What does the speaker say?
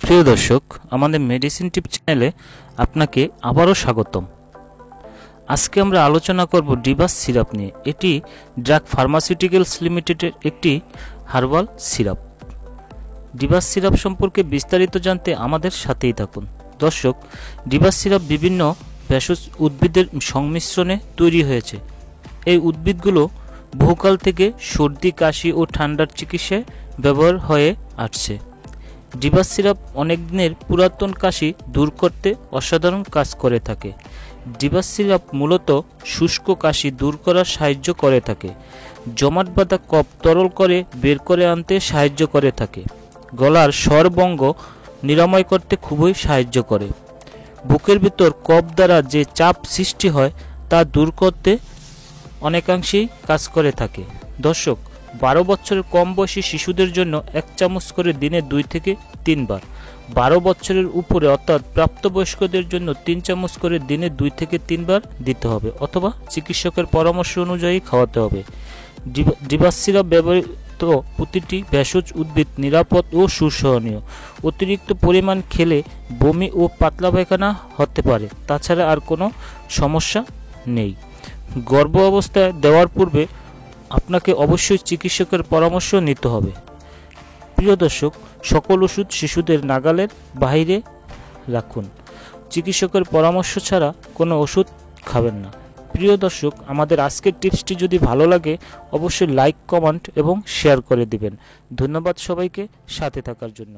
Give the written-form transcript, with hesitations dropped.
প্রিয় দর্শক, আমাদের মেডিসিন টিপ চ্যানেলে আপনাকে আবারও স্বাগতম। আজকে আমরা আলোচনা করব ডিভাস সিরাপ নিয়ে। এটি ড্রাগ ফার্মাসিউটিক্যালস লিমিটেডের একটি হার্বাল সিরাপ। ডিভাস সিরাপ সম্পর্কে বিস্তারিত জানতে আমাদের সাথেই থাকুন। দর্শক, ডিভাস সিরাপ বিভিন্ন ভেষজ উদ্ভিদের সংমিশ্রণে তৈরি হয়েছে। এই উদ্ভিদগুলো বহুকাল থেকে সর্দি, কাশি ও ঠান্ডার চিকিৎসায় ব্যবহার হয়ে আসছে। ডিভাস সিরাপ অনেক দিনের পুরাতন কাশি দূর করতে অসাধারণ কাজ করে থাকে। ডিভাস সিরাপ মূলত শুষ্ক কাশি দূর করার সাহায্য করে থাকে। জমাট বাঁধা কফ তরল করে বের করে আনতে সাহায্য করে থাকে। গলার স্বরভঙ্গ নিরাময় করতে খুবই সাহায্য করে। বুকের ভিতর কফ দ্বারা যে চাপ সৃষ্টি হয় তা দূর করতে অনেকাংশেই কাজ করে থাকে। দর্শক, 12 বছরের কম বয়সী শিশুদের জন্য 1 চামচ করে দিনে 2 থেকে 3 বার, 12 বছরের উপরে অর্থাৎ প্রাপ্তবয়স্কদের জন্য 3 চামচ করে দিনে 2 থেকে 3 বার দিতে হবে অথবা চিকিৎসকের পরামর্শ অনুযায়ী খাওয়াতে হবে। ডিভাস সিরাপ ব্যবহৃত প্রতিটি ভেষজ উদ্ভিদ নিরাপদ ও সুসহনীয়। অতিরিক্ত পরিমাণ খেলে বমি ও পাতলা পায়খানা হতে পারে, তাছাড়া আর কোনো সমস্যা নেই। গর্ভ অবস্থায় দেওয়ার পূর্বে আপনাকে অবশ্যই চিকিৎসকের পরামর্শ নিতে হবে। প্রিয় দর্শক, সকল ওষুধ শিশুদের নাগালের বাইরে রাখুন। চিকিৎসকের পরামর্শ ছাড়া কোনো ওষুধ খাবেন না। প্রিয় দর্শক, আমাদের আজকের টিপসটি যদি ভালো লাগে অবশ্যই লাইক, কমেন্ট এবং শেয়ার করে দিবেন। ধন্যবাদ সবাইকে সাথে থাকার জন্য।